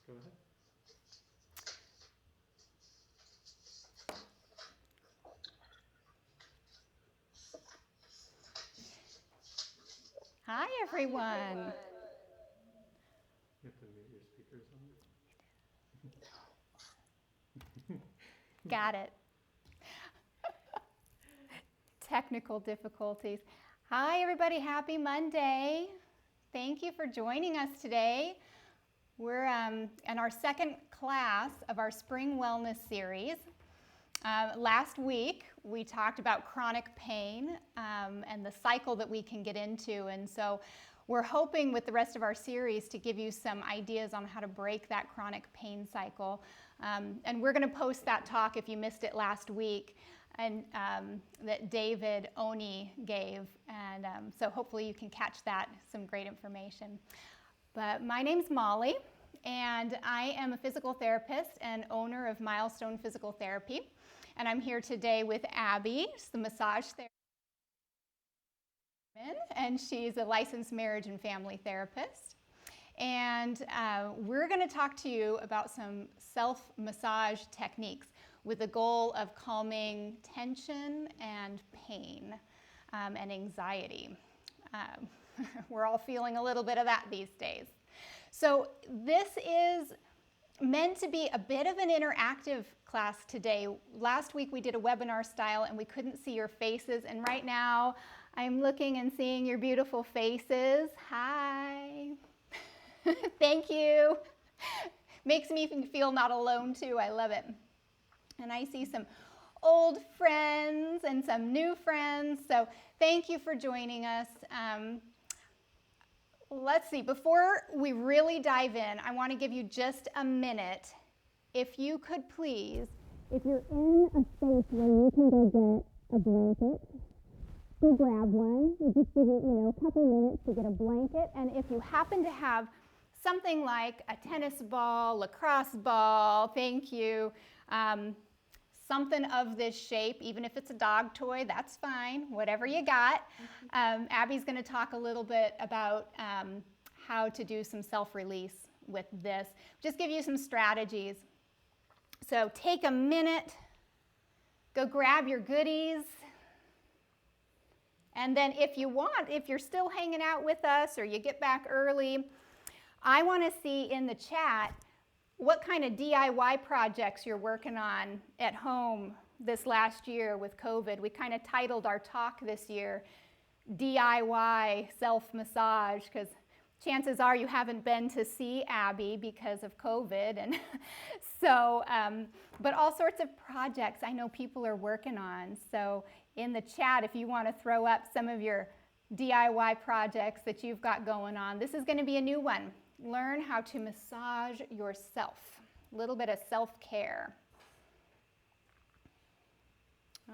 Go ahead. Hi, everyone. You have to mute your speakers on. Got it. Technical difficulties. Hi, everybody. Happy Monday. Thank you for joining us today. We're in our second class of our Spring Wellness Series. Last week, we talked about chronic pain and the cycle that we can get into. And so we're hoping with the rest of our series to give you some ideas on how to break that chronic pain cycle. And we're going to post that talk if you missed it last week, and that David Oni gave. And so hopefully you can catch that, some great information. But my name's Molly, and I am a physical therapist and owner of Milestone Physical Therapy. And I'm here today with Abby, she's the massage therapist, and she's a licensed marriage and family therapist. And we're going to talk to you about some self-massage techniques with the goal of calming tension and pain and anxiety. We're all feeling a little bit of that these days. So this is meant to be a bit of an interactive class today. Last week we did a webinar style and we couldn't see your faces, and right now I'm looking and seeing your beautiful faces. Hi. Thank you. Makes me feel not alone too. I love it. And I see some old friends and some new friends, so thank you for joining us. Let's see, before we really dive in, I want to give you just a minute. If you could please, if you're in a space where you can go get a blanket, go grab one. You just give it, a couple minutes to get a blanket. And if you happen to have something like a tennis ball, lacrosse ball, thank you, something of this shape, even if it's a dog toy, that's fine, whatever you got. Abby's going to talk a little bit about how to do some self-release with this. Just give you some strategies. So take a minute, go grab your goodies, and then if you want, if you're still hanging out with us or you get back early, I want to see in the chat what kind of DIY projects you're working on at home this last year with COVID. We kind of titled our talk this year, DIY self-massage, because chances are you haven't been to see Abby because of COVID. And so, but all sorts of projects I know people are working on. So in the chat, if you want to throw up some of your DIY projects that you've got going on, this is going to be a new one. Learn how to massage yourself. A little bit of self-care.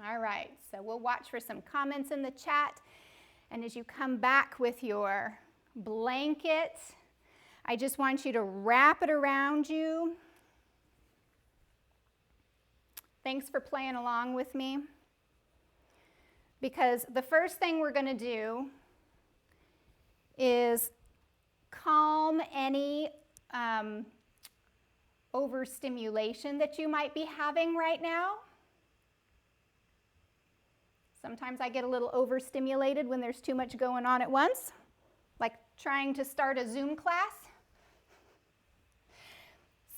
All right, so we'll watch for some comments in the chat. And as you come back with your blanket, I just want you to wrap it around you. Thanks for playing along with me. Because the first thing we're going to do is calm any overstimulation that you might be having right now. Sometimes I get a little overstimulated when there's too much going on at once, like trying to start a Zoom class.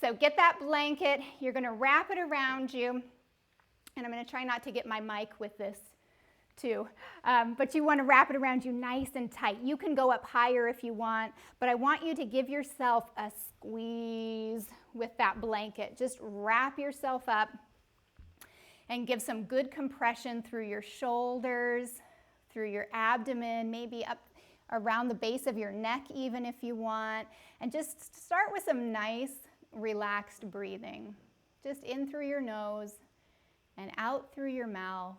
So get that blanket, you're going to wrap it around you, and I'm going to try not to get my mic with this too, but you want to wrap it around you nice and tight. You can go up higher if you want, but I want you to give yourself a squeeze with that blanket. Just wrap yourself up and give some good compression through your shoulders, through your abdomen, maybe up around the base of your neck even if you want, and just start with some nice relaxed breathing. Just in through your nose and out through your mouth.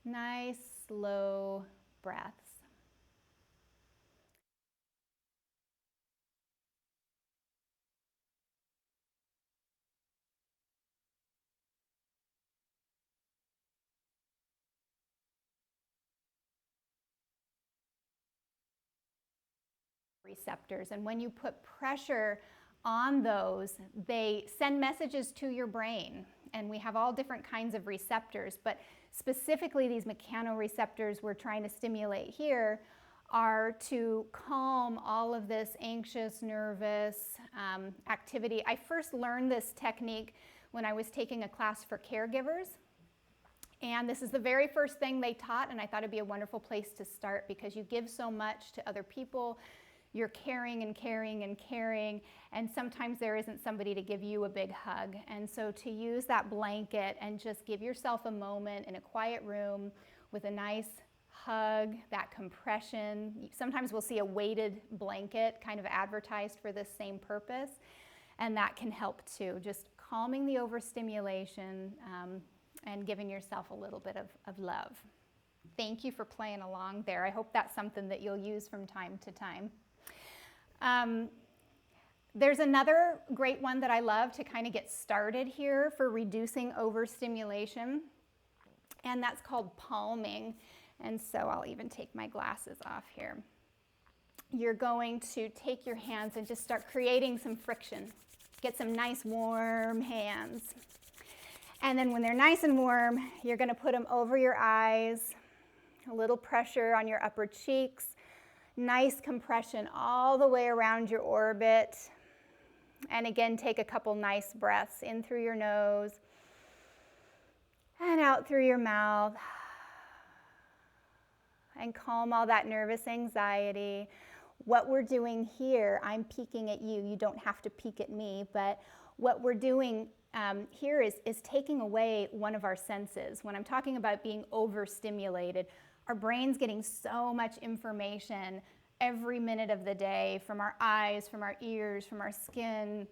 Nice, slow breaths. Receptors, and when you put pressure on those, they send messages to your brain. And we have all different kinds of receptors, but specifically these mechanoreceptors we're trying to stimulate here are to calm all of this anxious, nervous activity. I first learned this technique when I was taking a class for caregivers. And this is the very first thing they taught, and I thought it'd be a wonderful place to start because you give so much to other people. You're caring and caring and caring, and sometimes there isn't somebody to give you a big hug. And so to use that blanket and just give yourself a moment in a quiet room with a nice hug, that compression. Sometimes we'll see a weighted blanket kind of advertised for this same purpose, and that can help too. Just calming the overstimulation and giving yourself a little bit of love. Thank you for playing along there. I hope that's something that you'll use from time to time. There's another great one that I love to kind of get started here for reducing overstimulation, and that's called palming. And so I'll even take my glasses off here. You're going to take your hands and just start creating some friction. Get some nice warm hands. And then when they're nice and warm, you're going to put them over your eyes, a little pressure on your upper cheeks, nice compression all the way around your orbit. And again, take a couple nice breaths in through your nose and out through your mouth. And calm all that nervous anxiety. What we're doing here, I'm peeking at you. You don't have to peek at me, but what we're doing here is taking away one of our senses. When I'm talking about being overstimulated, our brain's getting so much information every minute of the day from our eyes, from our ears, from our skin.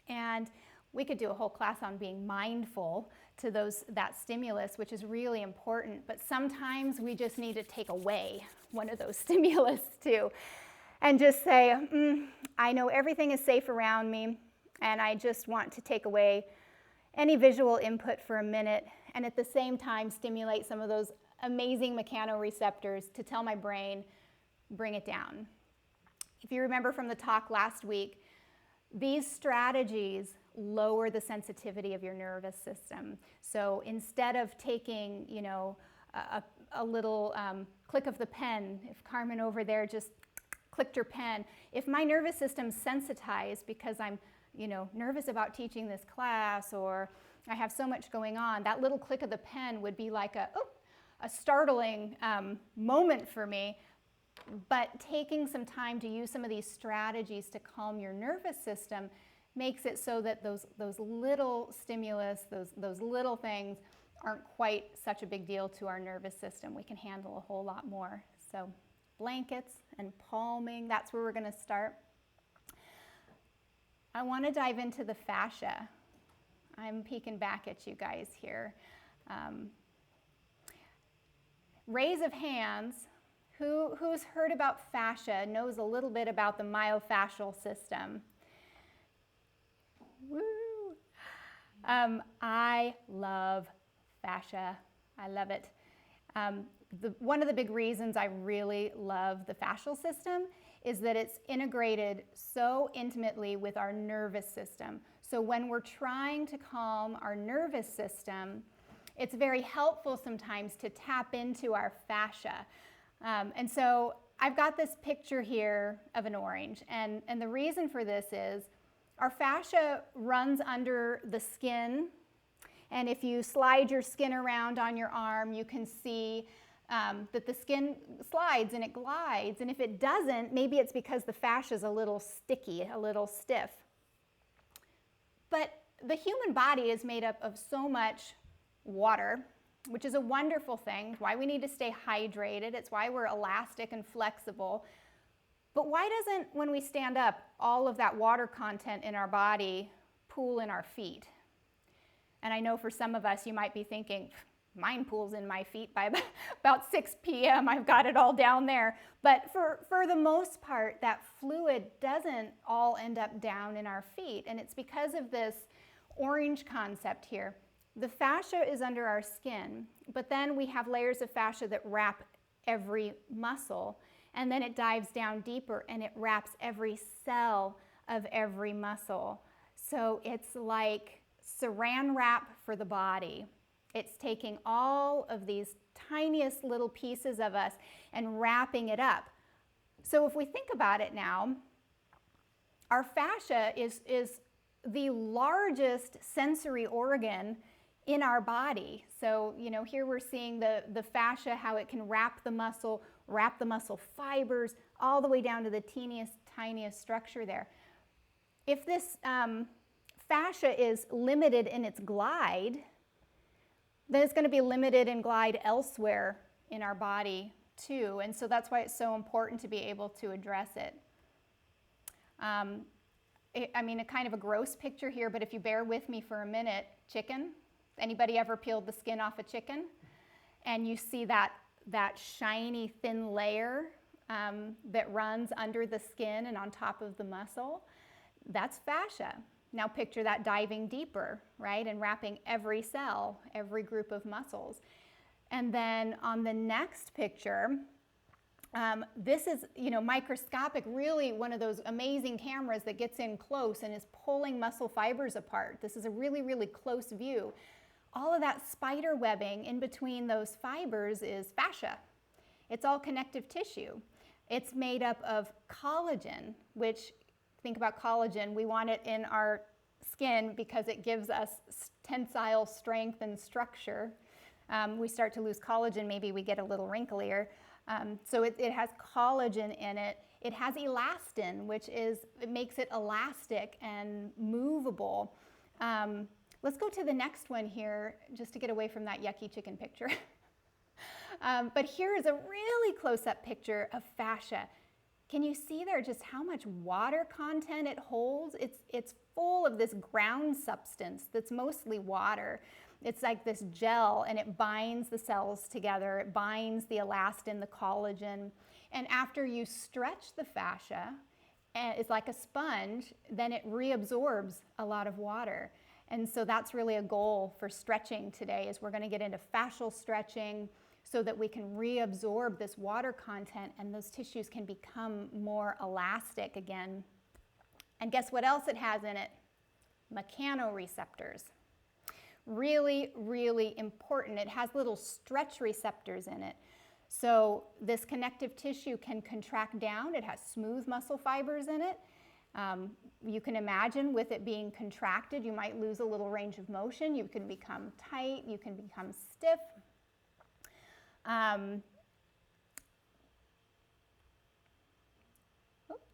And we could do a whole class on being mindful to that stimulus, which is really important. But sometimes we just need to take away one of those stimulus too. And just say, I know everything is safe around me, and I just want to take away any visual input for a minute, and at the same time stimulate some of those amazing mechanoreceptors to tell my brain, bring it down. If you remember from the talk last week, these strategies lower the sensitivity of your nervous system. So instead of taking, a little click of the pen, if Carmen over there just clicked her pen, if my nervous system's sensitized because I'm, nervous about teaching this class, or I have so much going on, that little click of the pen would be like a startling moment for me. But taking some time to use some of these strategies to calm your nervous system makes it so that those little stimulus, those little things aren't quite such a big deal to our nervous system. We can handle a whole lot more. So blankets and palming, that's where we're going to start. I want to dive into the fascia. I'm peeking back at you guys here. Raise of hands. Who's heard about fascia, knows a little bit about the myofascial system? Woo! I love fascia. I love it. One of the big reasons I really love the fascial system is that it's integrated so intimately with our nervous system. So when we're trying to calm our nervous system, it's very helpful sometimes to tap into our fascia. And so I've got this picture here of an orange, and the reason for this is our fascia runs under the skin, and if you slide your skin around on your arm, you can see that the skin slides and it glides, and if it doesn't, maybe it's because the fascia is a little sticky, a little stiff. But the human body is made up of so much water, which is a wonderful thing. It's why we need to stay hydrated. It's why we're elastic and flexible. But why doesn't, when we stand up, all of that water content in our body pool in our feet? And I know for some of us, you might be thinking, mine pools in my feet by about 6 p.m. I've got it all down there. But for the most part, that fluid doesn't all end up down in our feet. And it's because of this orange concept here. The fascia is under our skin, but then we have layers of fascia that wrap every muscle, and then it dives down deeper and it wraps every cell of every muscle. So it's like saran wrap for the body. It's taking all of these tiniest little pieces of us and wrapping it up. So if we think about it now, our fascia is the largest sensory organ in our body. So, here we're seeing the fascia, how it can wrap the muscle fibers all the way down to the tiniest structure there. If this fascia is limited in its glide, then it's going to be limited in glide elsewhere in our body too. And so that's why it's so important to be able to address it. A kind of a gross picture here, but if you bear with me for a minute, chicken. Anybody ever peeled the skin off a chicken? And you see that shiny, thin layer that runs under the skin and on top of the muscle? That's fascia. Now picture that diving deeper, right? And wrapping every cell, every group of muscles. And then on the next picture, this is, microscopic, really one of those amazing cameras that gets in close and is pulling muscle fibers apart. This is a really, really close view. All of that spider webbing in between those fibers is fascia. It's all connective tissue. It's made up of collagen, which, think about collagen, we want it in our skin because it gives us tensile strength and structure. We start to lose collagen, maybe we get a little wrinklier. So it has collagen in it. It has elastin, which it makes it elastic and movable. Let's go to the next one here, just to get away from that yucky chicken picture. But here is a really close-up picture of fascia. Can you see there just how much water content it holds? It's full of this ground substance that's mostly water. It's like this gel, and it binds the cells together. It binds the elastin, the collagen. And after you stretch the fascia, and it's like a sponge, then it reabsorbs a lot of water. And so that's really a goal for stretching today, is we're going to get into fascial stretching so that we can reabsorb this water content and those tissues can become more elastic again. And guess what else it has in it? Mechanoreceptors. Really, really important. It has little stretch receptors in it. So this connective tissue can contract down. It has smooth muscle fibers in it. You can imagine with it being contracted, you might lose a little range of motion. You can become tight. You can become stiff.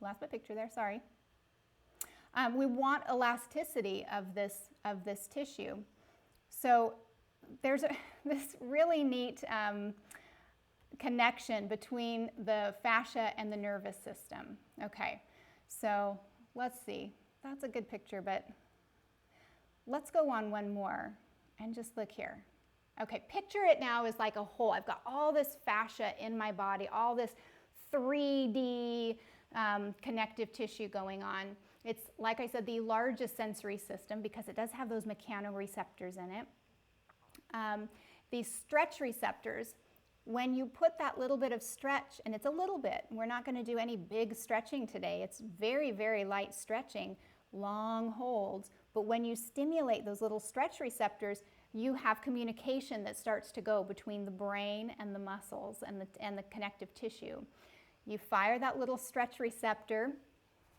Lost my picture there, sorry. We want elasticity of this tissue. So there's this really neat connection between the fascia and the nervous system. Okay, so let's see. That's a good picture, but let's go on one more and just look here. Okay, picture it now as like a whole. I've got all this fascia in my body, all this 3D connective tissue going on. It's, like I said, the largest sensory system because it does have those mechanoreceptors in it. These stretch receptors, when you put that little bit of stretch, and it's a little bit, we're not going to do any big stretching today. It's very, very light stretching, long holds. But when you stimulate those little stretch receptors, you have communication that starts to go between the brain and the muscles and the connective tissue. You fire that little stretch receptor.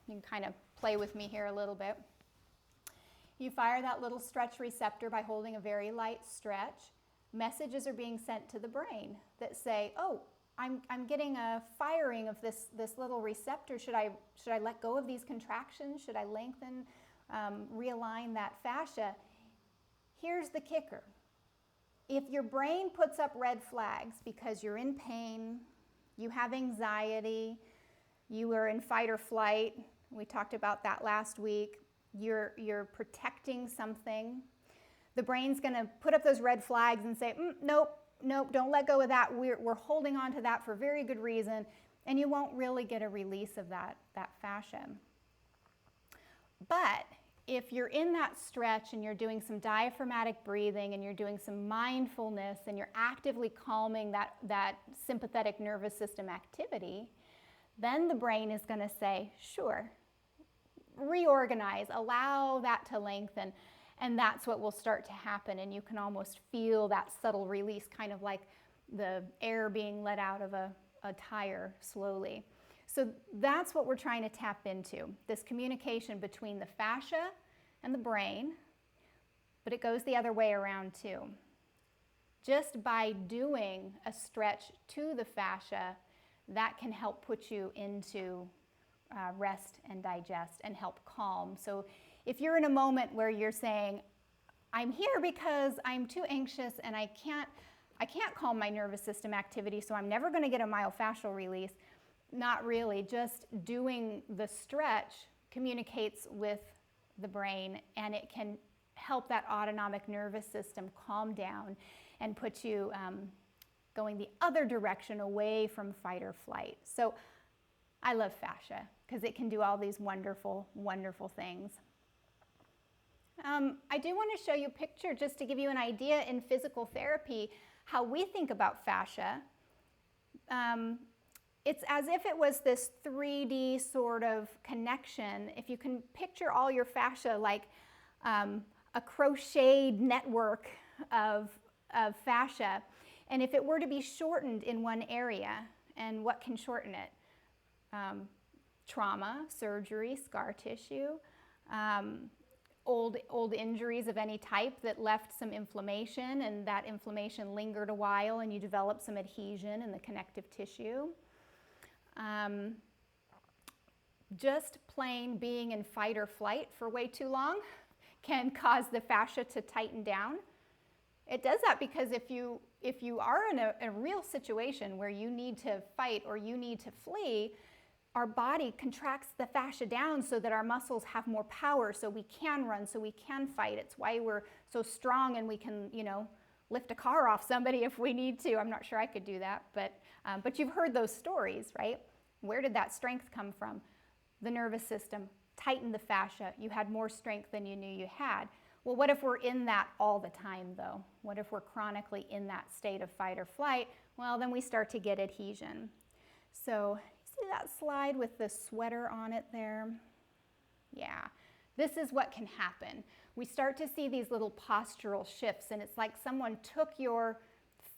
You can kind of play with me here a little bit. You fire that little stretch receptor by holding a very light stretch. Messages are being sent to the brain that say, oh, I'm getting a firing of this little receptor. Should I let go of these contractions? Should I lengthen, realign that fascia? Here's the kicker. If your brain puts up red flags because you're in pain, you have anxiety, you are in fight or flight, we talked about that last week, you're protecting something, the brain's going to put up those red flags and say, nope, don't let go of that. We're holding on to that for very good reason, and you won't really get a release of that fascia. But if you're in that stretch and you're doing some diaphragmatic breathing and you're doing some mindfulness and you're actively calming that sympathetic nervous system activity, then the brain is going to say, sure, reorganize, allow that to lengthen, and that's what will start to happen. And you can almost feel that subtle release, kind of like the air being let out of a tire slowly. So that's what we're trying to tap into, this communication between the fascia and the brain, but it goes the other way around too. Just by doing a stretch to the fascia, that can help put you into rest and digest and help calm. So if you're in a moment where you're saying, I'm here because I'm too anxious and I can't calm my nervous system activity, so I'm never going to get a myofascial release. Not really. Just doing the stretch communicates with the brain, and it can help that autonomic nervous system calm down and put you going the other direction, away from fight or flight. So I love fascia because it can do all these wonderful, wonderful things. I do want to show you a picture just to give you an idea in physical therapy how we think about fascia. It's as if it was this 3D sort of connection. If you can picture all your fascia like a crocheted network of fascia, and if it were to be shortened in one area, and what can shorten it? Trauma, surgery, scar tissue, old injuries of any type that left some inflammation, and that inflammation lingered a while and you developed some adhesion in the connective tissue. Just plain being in fight or flight for way too long can cause the fascia to tighten down. It does that because if you are in a real situation where you need to fight or you need to flee, our body contracts the fascia down so that our muscles have more power, so we can run, so we can fight. It's why we're so strong and we can, lift a car off somebody if we need to. I'm not sure I could do that, but you've heard those stories, right? Where did that strength come from? The nervous system tightened the fascia. You had more strength than you knew you had. Well, what if we're in that all the time, though? What if we're chronically in that state of fight or flight? Well, then we start to get adhesion. So, see that slide with the sweater on it there? Yeah, this is what can happen. We start to see these little postural shifts, and it's like someone took your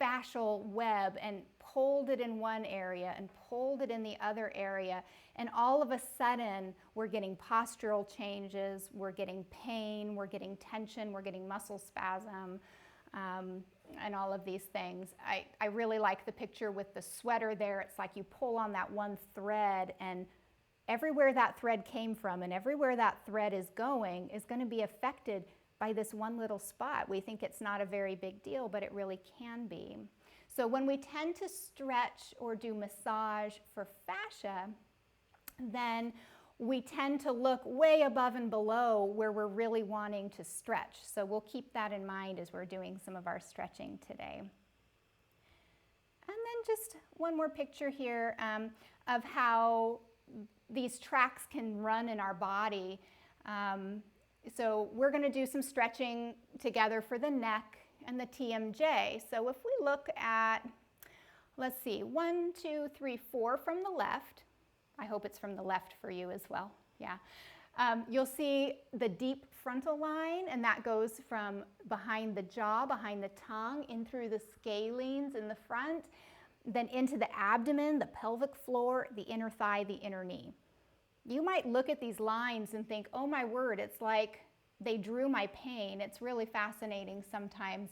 fascial web and pulled it in one area and pulled it in the other area, and all of a sudden we're getting postural changes, we're getting pain, we're getting tension, we're getting muscle spasm, and all of these things. I really like the picture with the sweater there. It's like you pull on that one thread, and everywhere that thread came from and everywhere that thread is going to be affected by this one little spot. We think it's not a very big deal, but it really can be. So when we tend to stretch or do massage for fascia, then we tend to look way above and below where we're really wanting to stretch. So we'll keep that in mind as we're doing some of our stretching today. And then just one more picture here of how these tracks can run in our body. So we're going to do some stretching together for the neck and the TMJ. So if we look at, let's see, 1, 2, 3, 4 from the left. I hope it's from the left for you as well. Yeah. You'll see the deep frontal line, and that goes from behind the jaw, behind the tongue, in through the scalenes in the front, then into the abdomen, the pelvic floor, the inner thigh, the inner knee. You might look at these lines and think, oh my word, it's like they drew my pain. It's really fascinating sometimes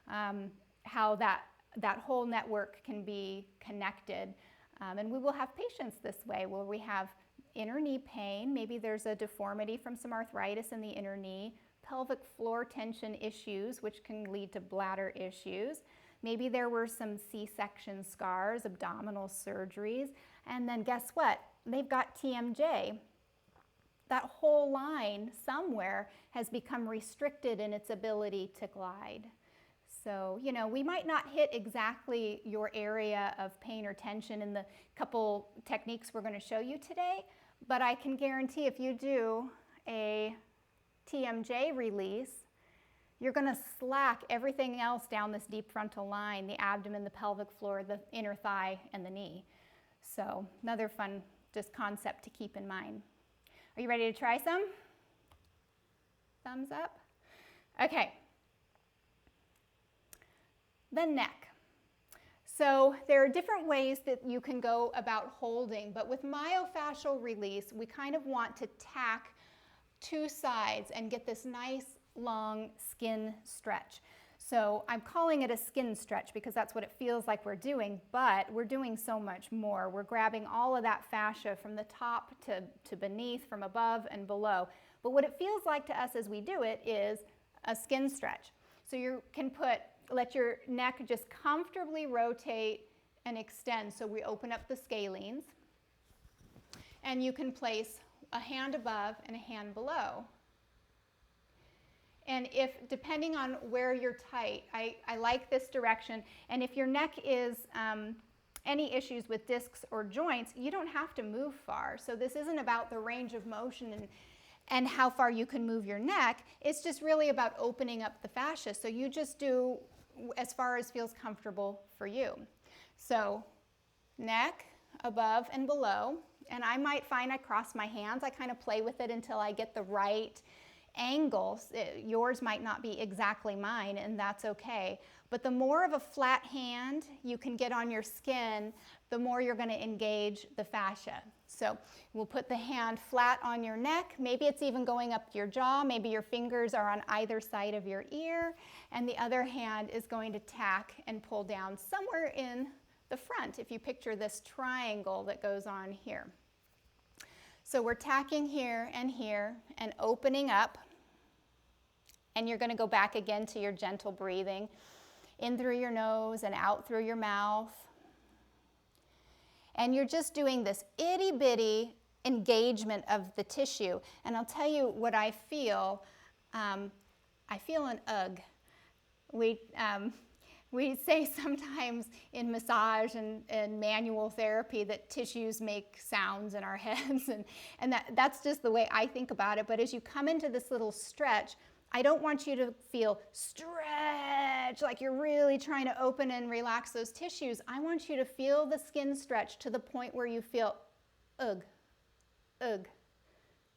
how that whole network can be connected. And we will have patients this way where we have inner knee pain. Maybe there's a deformity from some arthritis in the inner knee, pelvic floor tension issues, which can lead to bladder issues. Maybe there were some C-section scars, abdominal surgeries, and then guess what? They've got TMJ. That whole line somewhere has become restricted in its ability to glide. So, we might not hit exactly your area of pain or tension in the couple techniques we're going to show you today, but I can guarantee if you do a TMJ release, you're going to slack everything else down this deep frontal line, the abdomen, the pelvic floor, the inner thigh, and the knee. So another fun just concept to keep in mind. Are you ready to try some? Thumbs up. Okay. The neck. So there are different ways that you can go about holding, but with myofascial release, we kind of want to tack two sides and get this nice long skin stretch. So I'm calling it a skin stretch because that's what it feels like we're doing, but we're doing so much more. We're grabbing all of that fascia from the top to beneath, from above and below. But what it feels like to us as we do it is a skin stretch. So you can let your neck just comfortably rotate and extend. So we open up the scalenes, and you can place a hand above and a hand below. And if, depending on where you're tight, I like this direction. And if your neck is any issues with discs or joints, you don't have to move far. So this isn't about the range of motion and how far you can move your neck. It's just really about opening up the fascia. So you just do as far as feels comfortable for you. So neck, above and below. And I might find I cross my hands. I kind of play with it until I get the right angles. Yours might not be exactly mine, and that's okay. But the more of a flat hand you can get on your skin, the more you're going to engage the fascia. So we'll put the hand flat on your neck. Maybe it's even going up your jaw. Maybe your fingers are on either side of your ear, and the other hand is going to tack and pull down somewhere in the front, if you picture this triangle that goes on here. So we're tacking here and opening up. And you're going to go back again to your gentle breathing, in through your nose and out through your mouth. And you're just doing this itty bitty engagement of the tissue. And I'll tell you what I feel. I feel an ugh. We say sometimes in massage and manual therapy that tissues make sounds in our heads, and that's just the way I think about it. But as you come into this little stretch, I don't want you to feel stretch, like you're really trying to open and relax those tissues. I want you to feel the skin stretch to the point where you feel ugh, ugh.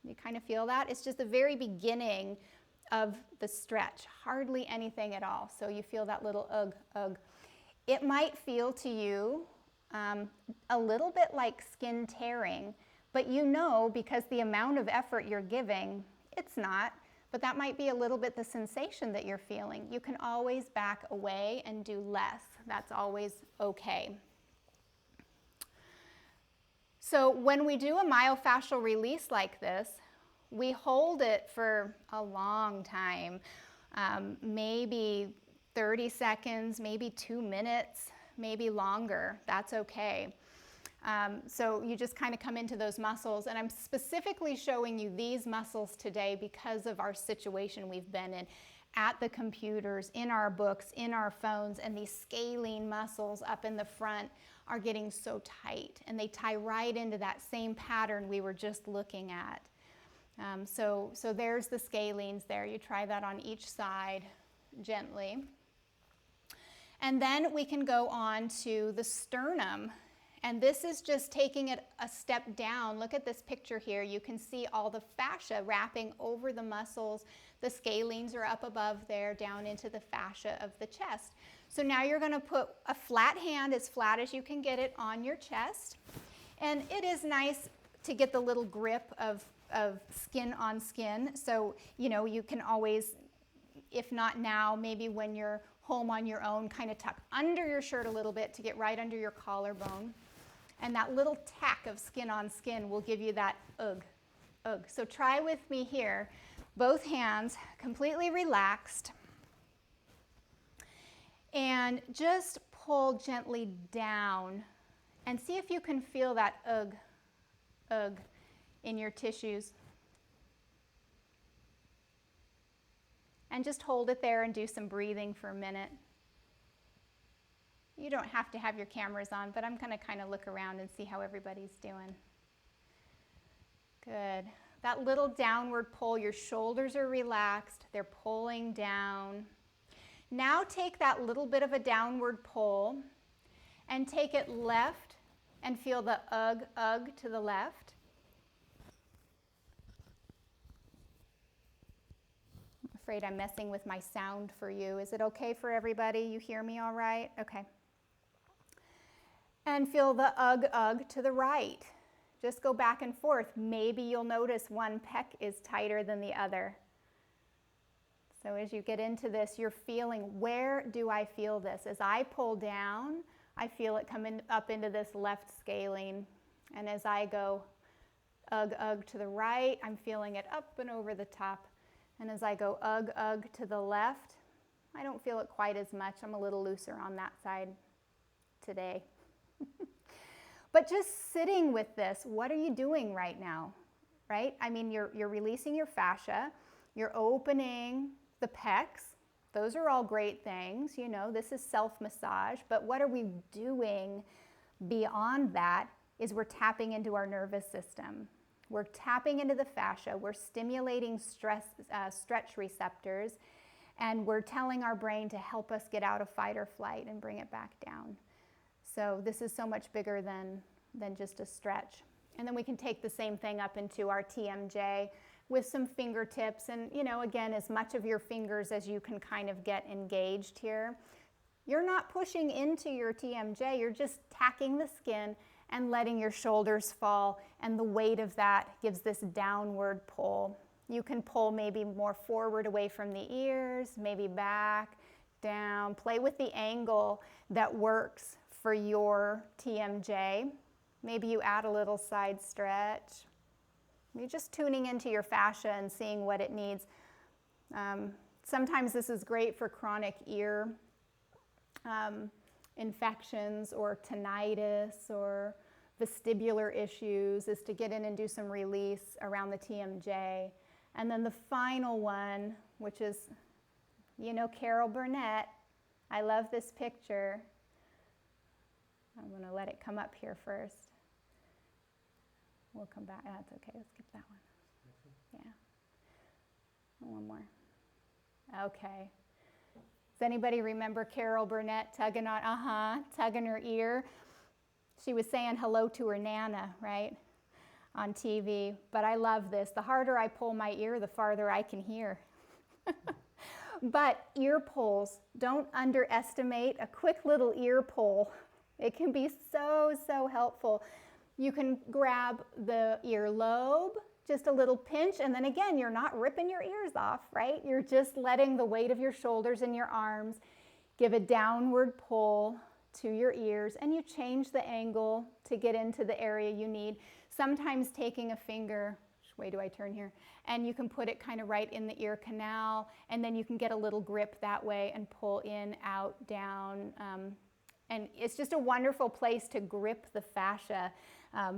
You kind of feel that? It's just the very beginning of the stretch, hardly anything at all. So you feel that little ugh, ugh. It might feel to you a little bit like skin tearing, but you know, because the amount of effort you're giving, it's not. But that might be a little bit the sensation that you're feeling. You can always back away and do less. That's always okay. So when we do a myofascial release like this, we hold it for a long time, maybe 30 seconds, maybe 2 minutes, maybe longer. That's okay. So you just kind of come into those muscles, and I'm specifically showing you these muscles today because of our situation we've been in at the computers, in our books, in our phones, and these scalene muscles up in the front are getting so tight, and they tie right into that same pattern we were just looking at. So there's the scalenes there. You try that on each side gently. And then we can go on to the sternum. And this is just taking it a step down. Look at this picture here. You can see all the fascia wrapping over the muscles. The scalenes are up above there, down into the fascia of the chest. So now you're going to put a flat hand, as flat as you can get it, on your chest. And it is nice to get the little grip of skin on skin. So, you know, you can always, if not now, maybe when you're home on your own, kind of tuck under your shirt a little bit to get right under your collarbone. And that little tack of skin on skin will give you that ugh, ugh. So try with me here. Both hands completely relaxed. And just pull gently down and see if you can feel that ugh, ugh in your tissues. And just hold it there and do some breathing for a minute. You don't have to have your cameras on, but I'm going to kind of look around and see how everybody's doing. Good. That little downward pull, your shoulders are relaxed, they're pulling down. Now take that little bit of a downward pull and take it left and feel the ugh, ugh to the left. Afraid I'm messing with my sound for you. Is it okay for everybody? You hear me all right? Okay. And feel the ugh to the right. Just go back and forth. Maybe you'll notice one pec is tighter than the other. So as you get into this, you're feeling, where do I feel this? As I pull down, I feel it coming up into this left scaling. And as I go ugh to the right, I'm feeling it up and over the top. And as I go ugh to the left, I don't feel it quite as much. I'm a little looser on that side today. But just sitting with this, what are you doing right now? Right? I mean, you're releasing your fascia, you're opening the pecs. Those are all great things, you know, this is self-massage, but what are we doing beyond that is we're tapping into our nervous system. We're tapping into the fascia, we're stimulating stretch receptors, and we're telling our brain to help us get out of fight or flight and bring it back down. So this is so much bigger than just a stretch. And then we can take the same thing up into our TMJ with some fingertips and, you know, again, as much of your fingers as you can kind of get engaged here. You're not pushing into your TMJ, you're just tacking the skin and letting your shoulders fall, and the weight of that gives this downward pull. You can pull maybe more forward away from the ears, maybe back, down. Play with the angle that works for your TMJ. Maybe you add a little side stretch. You're just tuning into your fascia and seeing what it needs. Sometimes this is great for chronic ear infections or tinnitus or vestibular issues, is to get in and do some release around the TMJ. And then the final one, which is, you know, Carol Burnett. I love this picture. I'm going to let it come up here first. We'll come back. That's okay. Let's skip that one. Yeah. One more. Okay. Does anybody remember Carol Burnett tugging her ear? She was saying hello to her Nana, right, on TV. But I love this. The harder I pull my ear, the farther I can hear. But ear pulls, don't underestimate a quick little ear pull. It can be so, so helpful. You can grab the earlobe, just a little pinch, and then again, you're not ripping your ears off, right? You're just letting the weight of your shoulders and your arms give a downward pull to your ears, and you change the angle to get into the area you need. Sometimes taking a finger, which way do I turn here? And you can put it kind of right in the ear canal, and then you can get a little grip that way and pull in, out, down. And it's just a wonderful place to grip the fascia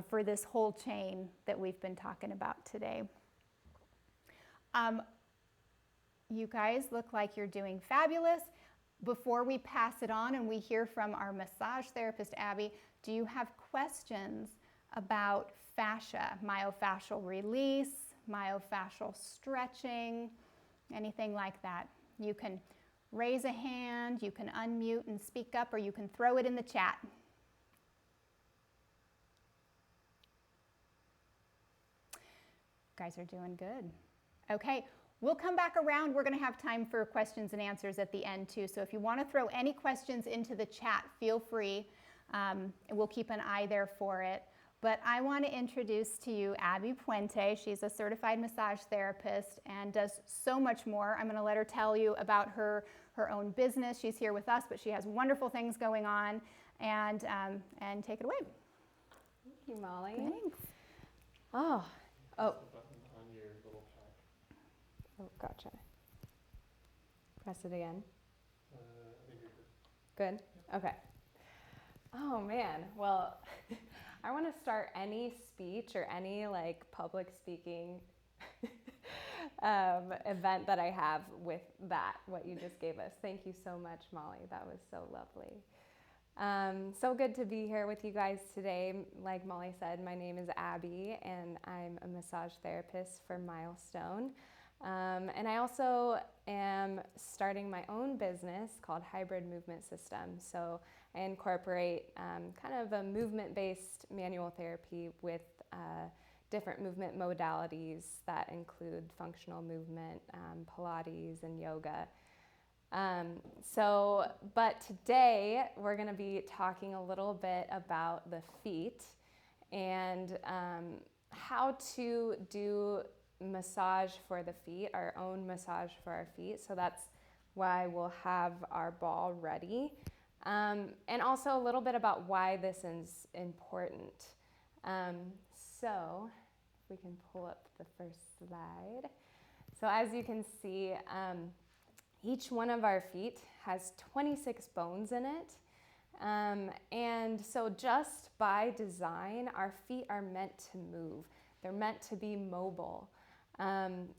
for this whole chain that we've been talking about today. You guys look like you're doing fabulous. Before we pass it on and we hear from our massage therapist, Abby, do you have questions about fascia, myofascial release, myofascial stretching, anything like that? You can raise a hand, you can unmute and speak up, or you can throw it in the chat. You guys are doing good. Okay, we'll come back around. We're going to have time for questions and answers at the end too. So if you want to throw any questions into the chat, feel free. We'll keep an eye there for it. But I want to introduce to you Abby Puente. She's a certified massage therapist and does so much more. I'm going to let her tell you about her own business. She's here with us, but she has wonderful things going on. And take it away. Thank you, Molly. Thanks. Oh. Press the button on your little pack. Oh, gotcha. Press it again. I think you're good. Good? Okay. Oh, man. Well, I want to start any speech or any like public speaking event that I have with that, what you just gave us. Thank you so much, Molly. That was so lovely. So good to be here with you guys today. Like Molly said, my name is Abby and I'm a massage therapist for Milestone. And I also am starting my own business called Hybrid Movement System. So I incorporate kind of a movement-based manual therapy with different movement modalities that include functional movement, Pilates, and yoga. But today we're going to be talking a little bit about the feet and how to do massage for the feet, our own massage for our feet. So that's why we'll have our ball ready. And also a little bit about why this is important. So if we can pull up the first slide. So as you can see, each one of our feet has 26 bones in it. And so just by design, our feet are meant to move. They're meant to be mobile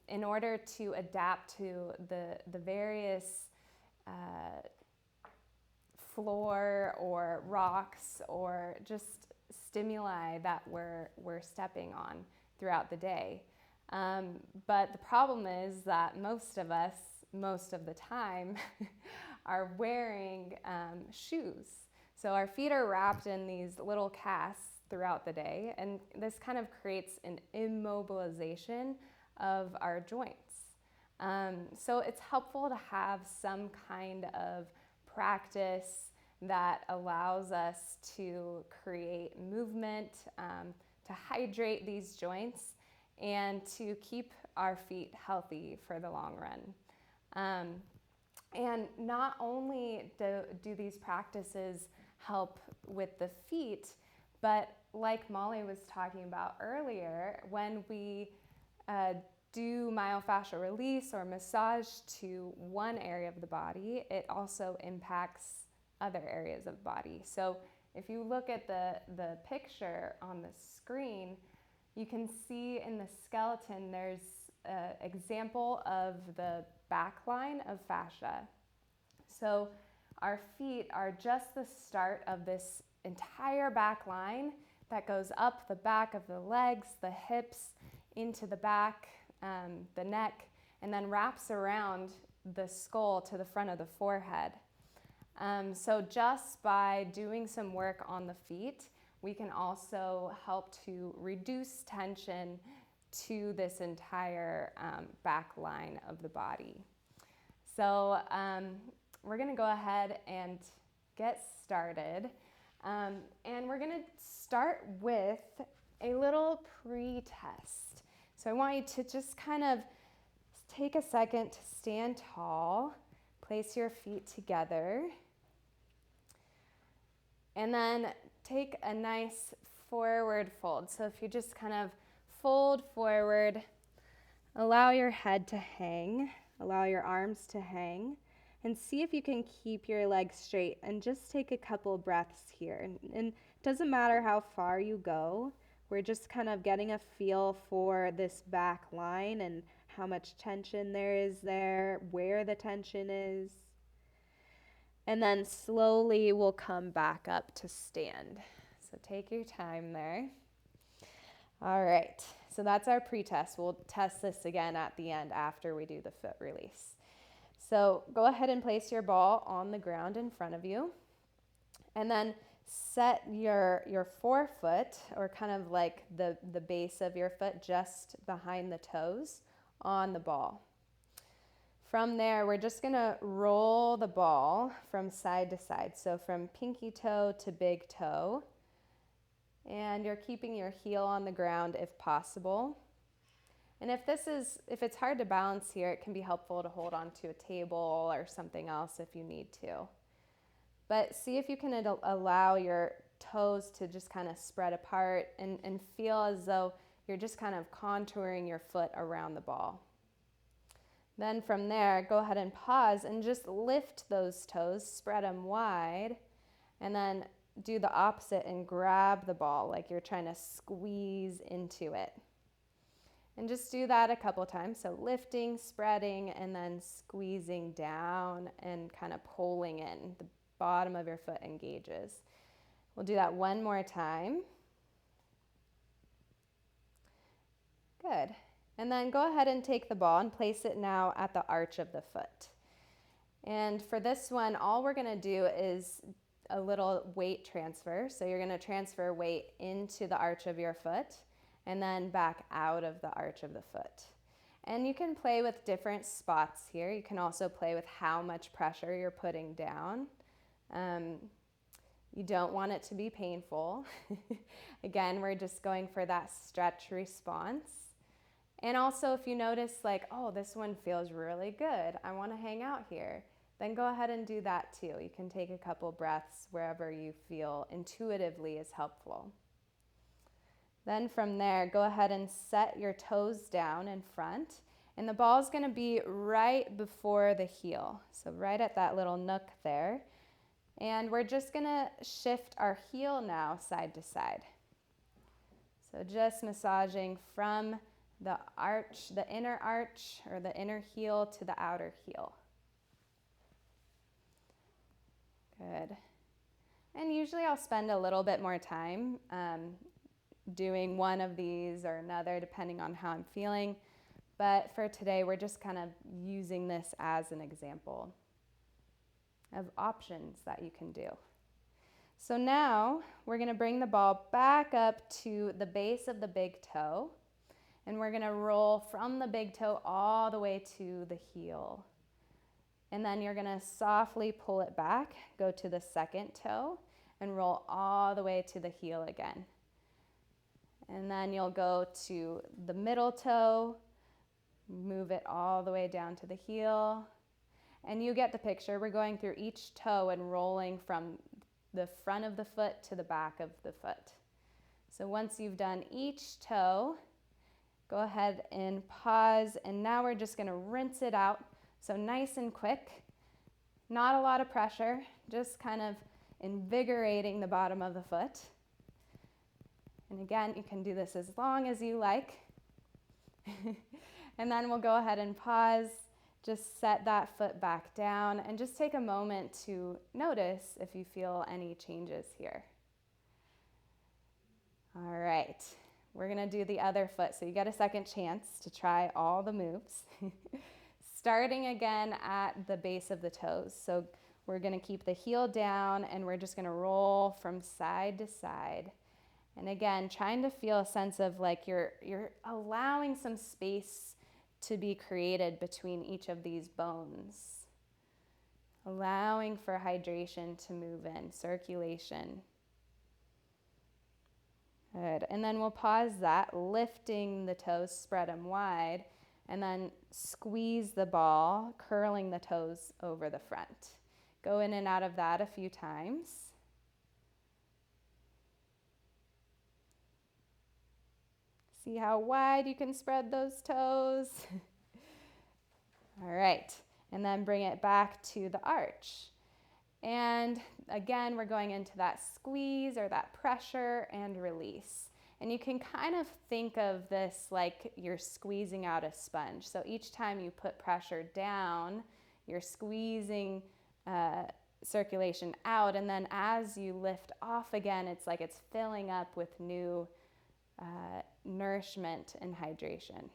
in order to adapt to the various floor or rocks or just stimuli that we're stepping on throughout the day. But the problem is that most of us, most of the time, are wearing shoes. So our feet are wrapped in these little casts throughout the day, and this kind of creates an immobilization of our joints. So it's helpful to have some kind of practice that allows us to create movement, to hydrate these joints, and to keep our feet healthy for the long run. And not only do these practices help with the feet, but like Molly was talking about earlier, when we do myofascial release or massage to one area of the body, it also impacts other areas of the body. So if you look at the picture on the screen, you can see in the skeleton there's an example of the back line of fascia. So our feet are just the start of this entire back line that goes up the back of the legs, the hips, into the back, the neck, and then wraps around the skull to the front of the forehead. So just by doing some work on the feet, we can also help to reduce tension to this entire back line of the body. So we're going to go ahead and get started. And we're going to start with a little pre-test. So I want you to just kind of take a second to stand tall, place your feet together, and then take a nice forward fold. So if you just kind of fold forward, allow your head to hang, allow your arms to hang, and see if you can keep your legs straight and just take a couple breaths here. And it doesn't matter how far you go, we're just kind of getting a feel for this back line and how much tension there is there, where the tension is. And then slowly we'll come back up to stand. So take your time there. All right, so that's our pre-test. We'll test this again at the end after we do the foot release. So go ahead and place your ball on the ground in front of you. And then set your forefoot, or kind of like the base of your foot just behind the toes, on the ball. From there, we're just going to roll the ball from side to side. So from pinky toe to big toe. And you're keeping your heel on the ground if possible. And if it's hard to balance here, it can be helpful to hold onto a table or something else if you need to. But see if you can allow your toes to just kind of spread apart and feel as though you're just kind of contouring your foot around the ball. Then from there, go ahead and pause and just lift those toes, spread them wide, and then do the opposite and grab the ball like you're trying to squeeze into it. And just do that a couple times. So lifting, spreading, and then squeezing down and kind of pulling in. The bottom of your foot engages. We'll do that one more time. Good. And then go ahead and take the ball and place it now at the arch of the foot. And for this one, all we're going to do is a little weight transfer. So you're going to transfer weight into the arch of your foot and then back out of the arch of the foot. And you can play with different spots here. You can also play with how much pressure you're putting down. You don't want it to be painful. Again, we're just going for that stretch response. And also if you notice like, oh, this one feels really good, I want to hang out here, then go ahead and do that too. You can take a couple breaths wherever you feel intuitively is helpful. Then from there, go ahead and set your toes down in front. And the ball is going to be right before the heel. So right at that little nook there. And we're just going to shift our heel now side to side. So just massaging from the arch, the inner arch or the inner heel to the outer heel. Good. And usually I'll spend a little bit more time doing one of these or another depending on how I'm feeling. But for today, we're just kind of using this as an example of options that you can do. So now we're going to bring the ball back up to the base of the big toe, and we're going to roll from the big toe all the way to the heel. And then you're going to softly pull it back, go to the second toe, and roll all the way to the heel again. And then you'll go to the middle toe, move it all the way down to the heel. And you get the picture. We're going through each toe and rolling from the front of the foot to the back of the foot. So once you've done each toe, go ahead and pause. And now we're just going to rinse it out. So nice and quick, not a lot of pressure, just kind of invigorating the bottom of the foot. And again, you can do this as long as you like. And then we'll go ahead and pause. Just set that foot back down and just take a moment to notice if you feel any changes here. All right, we're gonna do the other foot. So you get a second chance to try all the moves. Starting again at the base of the toes. So we're gonna keep the heel down and we're just gonna roll from side to side. And again, trying to feel a sense of like you're allowing some space to be created between each of these bones. Allowing for hydration to move in, circulation. Good. And then we'll pause that, lifting the toes, spread them wide, and then squeeze the ball, curling the toes over the front. Go in and out of that a few times. See how wide you can spread those toes? All right, and then bring it back to the arch. And again, we're going into that squeeze or that pressure and release. And you can kind of think of this like you're squeezing out a sponge. So each time you put pressure down, you're squeezing circulation out. And then as you lift off again, it's like it's filling up with new nourishment and hydration.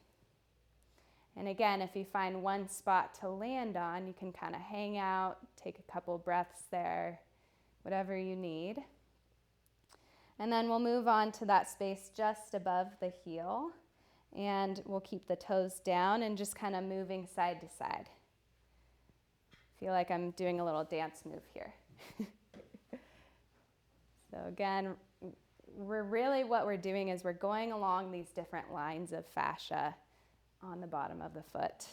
And again, if you find one spot to land on, you can kind of hang out, take a couple breaths there, whatever you need. And then we'll move on to that space just above the heel, and we'll keep the toes down and just kind of moving side to side. Feel like I'm doing a little dance move here. So again, what we're doing is we're going along these different lines of fascia on the bottom of the foot.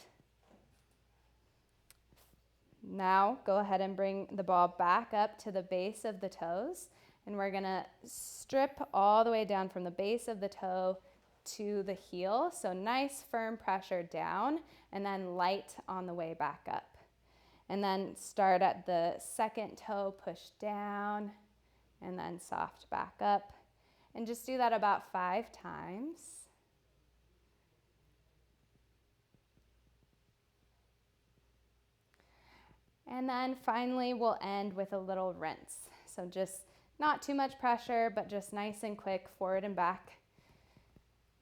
Now go ahead and bring the ball back up to the base of the toes, and we're gonna strip all the way down from the base of the toe to the heel. So nice firm pressure down and then light on the way back up. And then start at the second toe, push down, and then soft back up. And just do that about 5 times. And then finally, we'll end with a little rinse. So just not too much pressure, but just nice and quick, forward and back.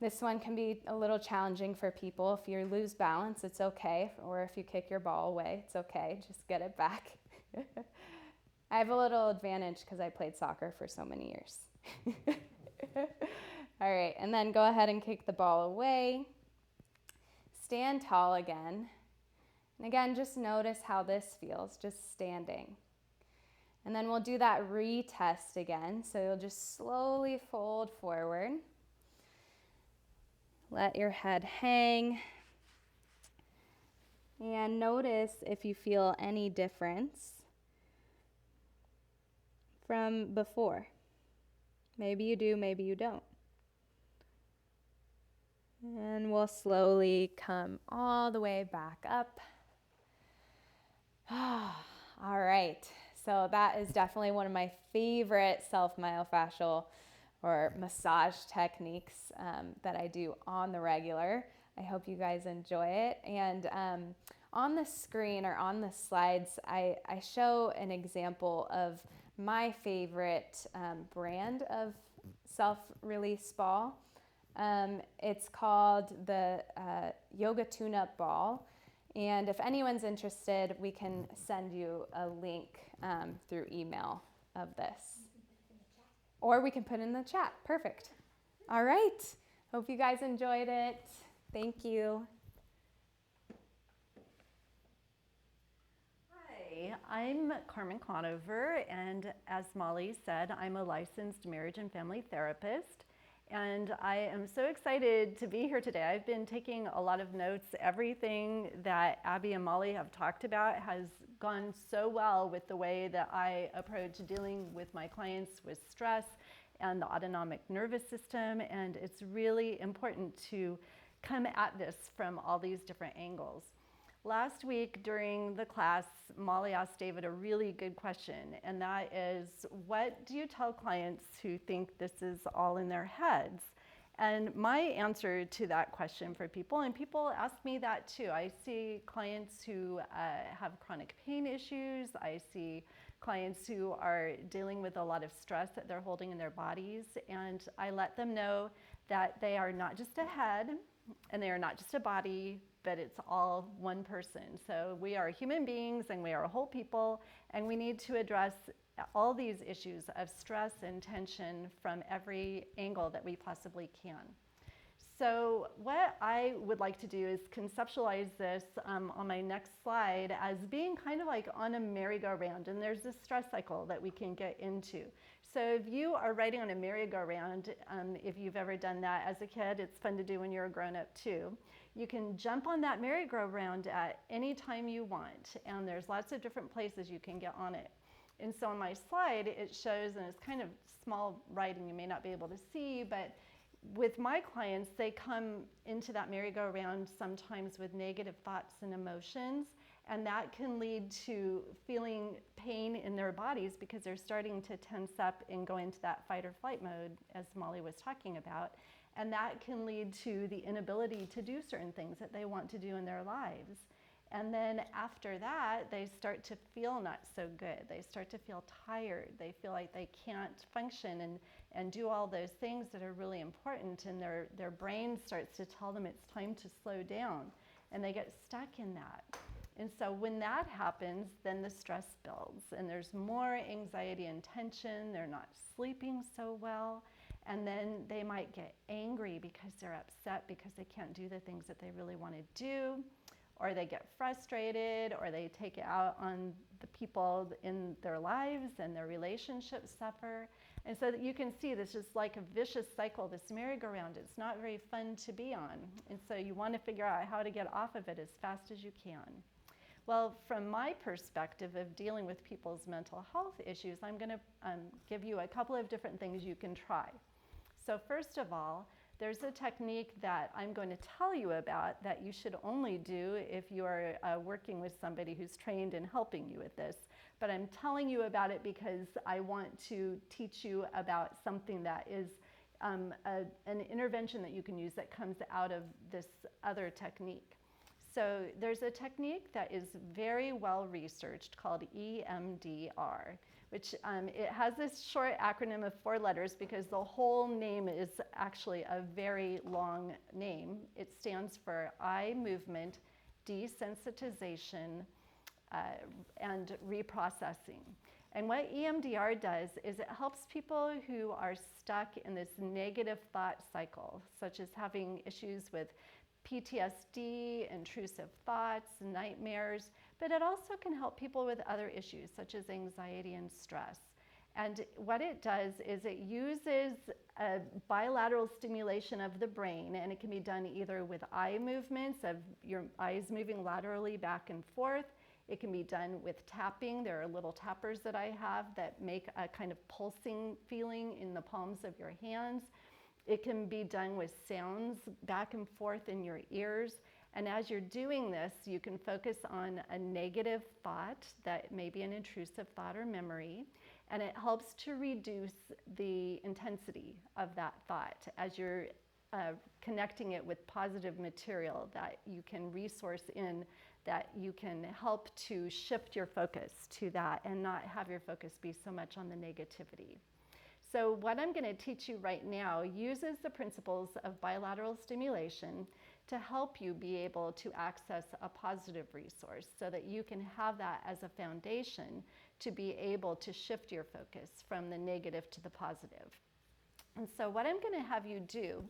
This one can be a little challenging for people. If you lose balance, it's okay. Or if you kick your ball away, it's okay. Just get it back. I have a little advantage because I played soccer for so many years. All right, and then go ahead and kick the ball away. Stand tall again. And again, just notice how this feels, just standing. And then we'll do that retest again. So you'll just slowly fold forward. Let your head hang. And notice if you feel any difference from before. Maybe you do, maybe you don't. And we'll slowly come all the way back up. All right, so that is definitely one of my favorite self-myofascial or massage techniques that I do on the regular. I hope you guys enjoy it. And on the screen or on the slides, I show an example of my favorite brand of self-release ball. It's called the Yoga Tune-Up Ball. And if anyone's interested, we can send you a link through email of this. Or we can put it in the chat. Perfect. All right. Hope you guys enjoyed it. Thank you. Hi, I'm Carmen Conover, and as Molly said, I'm a licensed marriage and family therapist. And I am so excited to be here today. I've been taking a lot of notes. Everything that Abby and Molly have talked about has gone so well with the way that I approach dealing with my clients with stress and the autonomic nervous system. And it's really important to come at this from all these different angles. Last week during the class, Molly asked David a really good question, and that is, what do you tell clients who think this is all in their heads? And my answer to that question for people, and people ask me that too, I see clients who have chronic pain issues, I see clients who are dealing with a lot of stress that they're holding in their bodies, and I let them know that they are not just a head, and they are not just a body, but it's all one person. So we are human beings and we are whole people, and we need to address all these issues of stress and tension from every angle that we possibly can. So what I would like to do is conceptualize this on my next slide as being kind of like on a merry-go-round, and there's this stress cycle that we can get into. So if you are riding on a merry-go-round, if you've ever done that as a kid, it's fun to do when you're a grown-up too. You can jump on that merry-go-round at any time you want, and there's lots of different places you can get on it. And so on my slide, it shows, and it's kind of small writing, you may not be able to see, but with my clients, they come into that merry-go-round sometimes with negative thoughts and emotions, and that can lead to feeling pain in their bodies because they're starting to tense up and go into that fight or flight mode, as Molly was talking about. And that can lead to the inability to do certain things that they want to do in their lives. And then after that, they start to feel not so good. They start to feel tired. They feel like they can't function and do all those things that are really important, and their brain starts to tell them it's time to slow down, and they get stuck in that. And so when that happens, then the stress builds, and there's more anxiety and tension. They're not sleeping so well, and then they might get angry because they're upset because they can't do the things that they really want to do, or they get frustrated, or they take it out on the people in their lives, and their relationships suffer. And so that you can see this is like a vicious cycle, this merry-go-round. It's not very fun to be on. And so you want to figure out how to get off of it as fast as you can. Well, from my perspective of dealing with people's mental health issues, I'm going to give you a couple of different things you can try. So first of all, there's a technique that I'm going to tell you about that you should only do if you are working with somebody who's trained in helping you with this. But I'm telling you about it because I want to teach you about something that is an intervention that you can use that comes out of this other technique. So there's a technique that is very well researched called EMDR, which it has this short acronym of 4 letters because the whole name is actually a very long name. It stands for eye movement desensitization and reprocessing. And what EMDR does is it helps people who are stuck in this negative thought cycle, such as having issues with PTSD, intrusive thoughts, nightmares, but it also can help people with other issues such as anxiety and stress. And what it does is it uses a bilateral stimulation of the brain, and it can be done either with eye movements of your eyes moving laterally back and forth. It can be done with tapping. There are little tappers that I have that make a kind of pulsing feeling in the palms of your hands. It can be done with sounds back and forth in your ears. And as you're doing this, you can focus on a negative thought that may be an intrusive thought or memory, and it helps to reduce the intensity of that thought as you're connecting it with positive material that you can resource in, that you can help to shift your focus to that and not have your focus be so much on the negativity. So what I'm going to teach you right now uses the principles of bilateral stimulation to help you be able to access a positive resource so that you can have that as a foundation to be able to shift your focus from the negative to the positive. And so what I'm going to have you do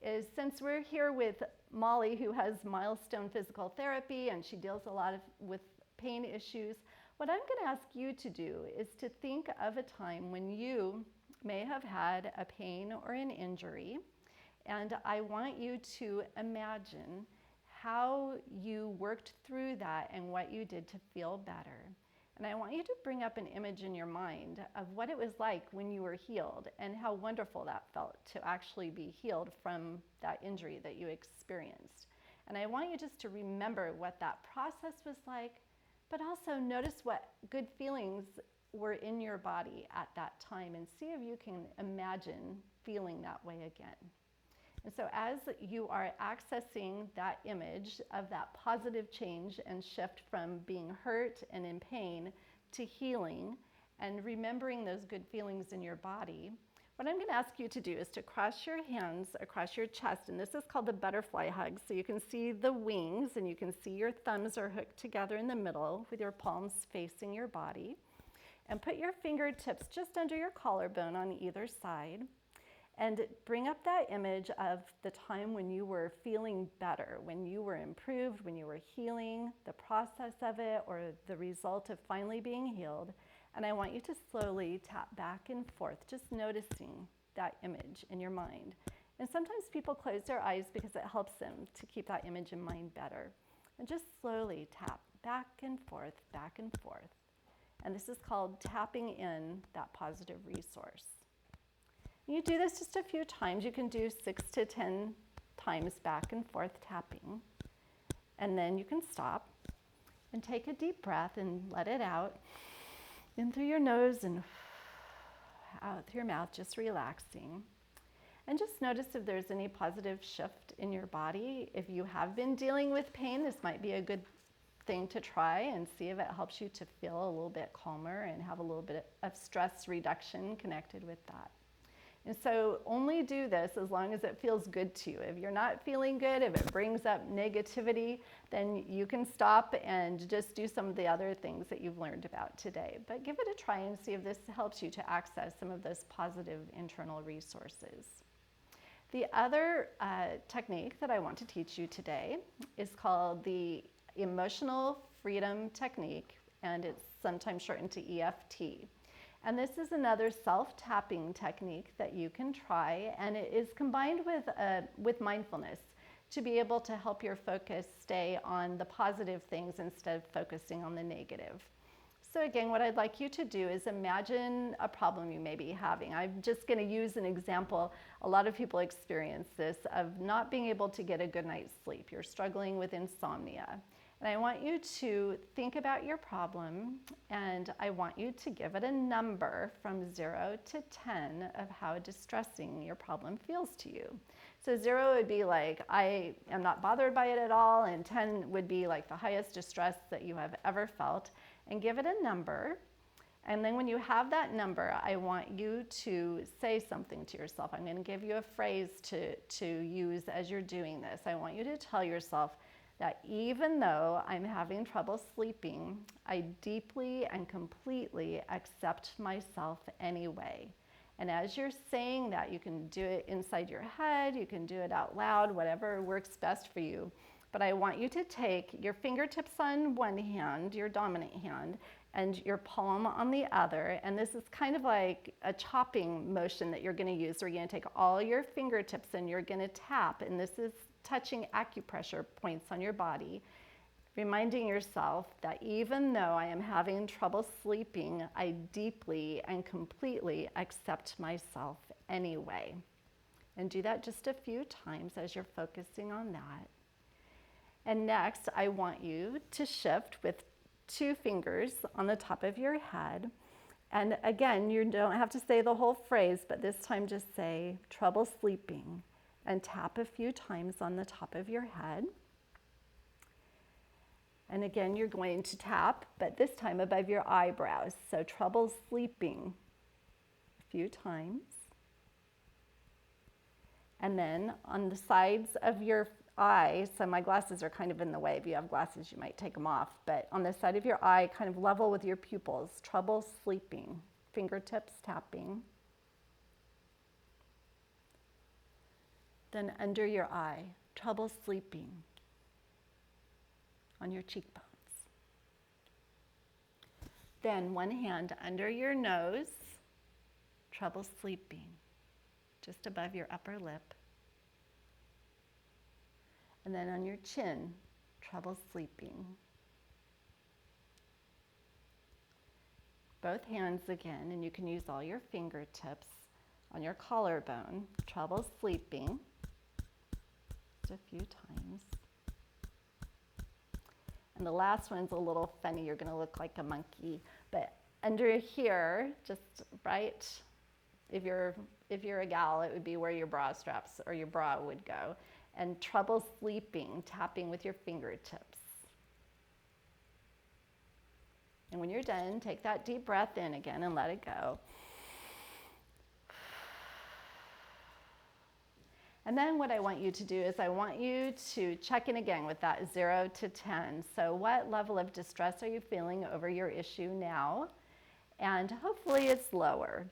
is, since we're here with Molly, who has milestone physical therapy and she deals a lot with pain issues, what I'm going to ask you to do is to think of a time when you may have had a pain or an injury, and I want you to imagine how you worked through that and what you did to feel better. And I want you to bring up an image in your mind of what it was like when you were healed and how wonderful that felt to actually be healed from that injury that you experienced. And I want you just to remember what that process was like, but also notice what good feelings were in your body at that time and see if you can imagine feeling that way again. And so as you are accessing that image of that positive change and shift from being hurt and in pain to healing and remembering those good feelings in your body, what I'm going to ask you to do is to cross your hands across your chest, and this is called the butterfly hug. So you can see the wings and you can see your thumbs are hooked together in the middle with your palms facing your body. And put your fingertips just under your collarbone on either side. And bring up that image of the time when you were feeling better, when you were improved, when you were healing, the process of it, or the result of finally being healed. And I want you to slowly tap back and forth, just noticing that image in your mind. And sometimes people close their eyes because it helps them to keep that image in mind better. And just slowly tap back and forth, back and forth. And this is called tapping in that positive resource. You do this just a few times. You can do 6 to 10 times back and forth tapping. And then you can stop and take a deep breath and let it out. In through your nose and out through your mouth, just relaxing. And just notice if there's any positive shift in your body. If you have been dealing with pain, this might be a good thing to try and see if it helps you to feel a little bit calmer and have a little bit of stress reduction connected with that. And so only do this as long as it feels good to you. If you're not feeling good, if it brings up negativity, then you can stop and just do some of the other things that you've learned about today. But give it a try and see if this helps you to access some of those positive internal resources. The other technique that I want to teach you today is called the Emotional Freedom Technique, and it's sometimes shortened to EFT. And this is another self-tapping technique that you can try, and it is combined with mindfulness to be able to help your focus stay on the positive things instead of focusing on the negative. So again, what I'd like you to do is imagine a problem you may be having. I'm just going to use an example. A lot of people experience this of not being able to get a good night's sleep. You're struggling with insomnia. And I want you to think about your problem, and I want you to give it a number from 0 to 10 of how distressing your problem feels to you. So 0 would be like, I am not bothered by it at all, and 10 would be like the highest distress that you have ever felt. And give it a number. And then when you have that number, I want you to say something to yourself. I'm going to give you a phrase to use as you're doing this. I want you to tell yourself, that even though I'm having trouble sleeping, I deeply and completely accept myself anyway. And as you're saying that, you can do it inside your head, you can do it out loud, whatever works best for you. But I want you to take your fingertips on one hand, your dominant hand, and your palm on the other. And this is kind of like a chopping motion that you're going to use. So you're going to take all your fingertips and you're going to tap. And this is touching acupressure points on your body, reminding yourself that even though I am having trouble sleeping, I deeply and completely accept myself anyway. And do that just a few times as you're focusing on that. And next, I want you to shift with 2 fingers on the top of your head. And again, you don't have to say the whole phrase, but this time just say, trouble sleeping, and tap a few times on the top of your head. And again, you're going to tap, but this time above your eyebrows. So trouble sleeping a few times. And then on the sides of your eye, so my glasses are kind of in the way. If you have glasses, you might take them off. But on the side of your eye, kind of level with your pupils, trouble sleeping, fingertips tapping. Then under your eye, trouble sleeping on your cheekbones. Then one hand under your nose, trouble sleeping, just above your upper lip. And then on your chin, trouble sleeping. Both hands again, and you can use all your fingertips on your collarbone, trouble sleeping, just a few times. And the last one's a little funny. You're going to look like a monkey. But under here, just right, if you're a gal, it would be where your bra straps or your bra would go. And trouble sleeping, tapping with your fingertips. And when you're done, take that deep breath in again and let it go. And then what I want you to do is I want you to check in again with that 0 to 10. So what level of distress are you feeling over your issue now? And hopefully it's lower.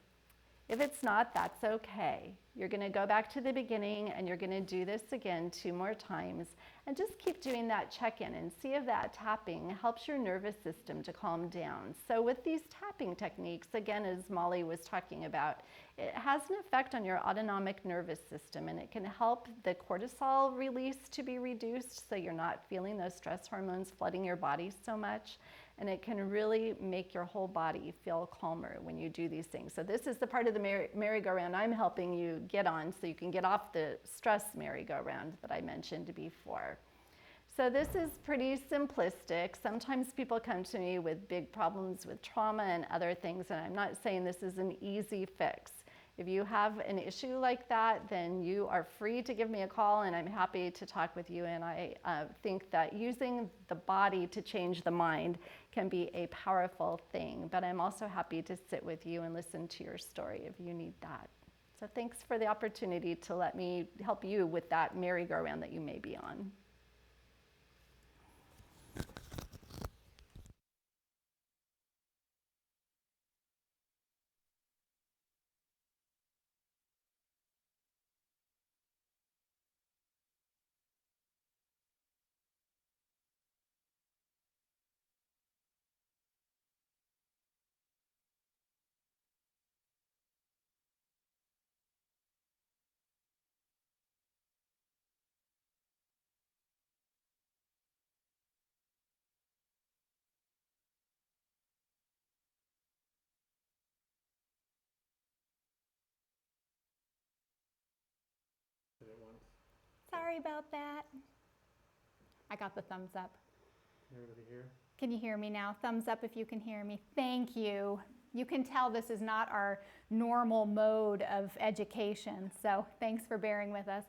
If it's not, that's okay. You're going to go back to the beginning and you're going to do this again 2 more times. And just keep doing that check-in and see if that tapping helps your nervous system to calm down. So with these tapping techniques, again, as Molly was talking about, it has an effect on your autonomic nervous system, and it can help the cortisol release to be reduced so you're not feeling those stress hormones flooding your body so much. And it can really make your whole body feel calmer when you do these things. So this is the part of the merry-go-round I'm helping you get on so you can get off the stress merry-go-round that I mentioned before. So this is pretty simplistic. Sometimes people come to me with big problems with trauma and other things, and I'm not saying this is an easy fix. If you have an issue like that, then you are free to give me a call, and I'm happy to talk with you. And I think that using the body to change the mind can be a powerful thing. But I'm also happy to sit with you and listen to your story if you need that. So thanks for the opportunity to let me help you with that merry-go-round that you may be on. Did it once. Sorry about that. I got the thumbs up. Everybody here? Can you hear me now? Thumbs up if you can hear me. Thank you. You can tell this is not our normal mode of education, so thanks for bearing with us.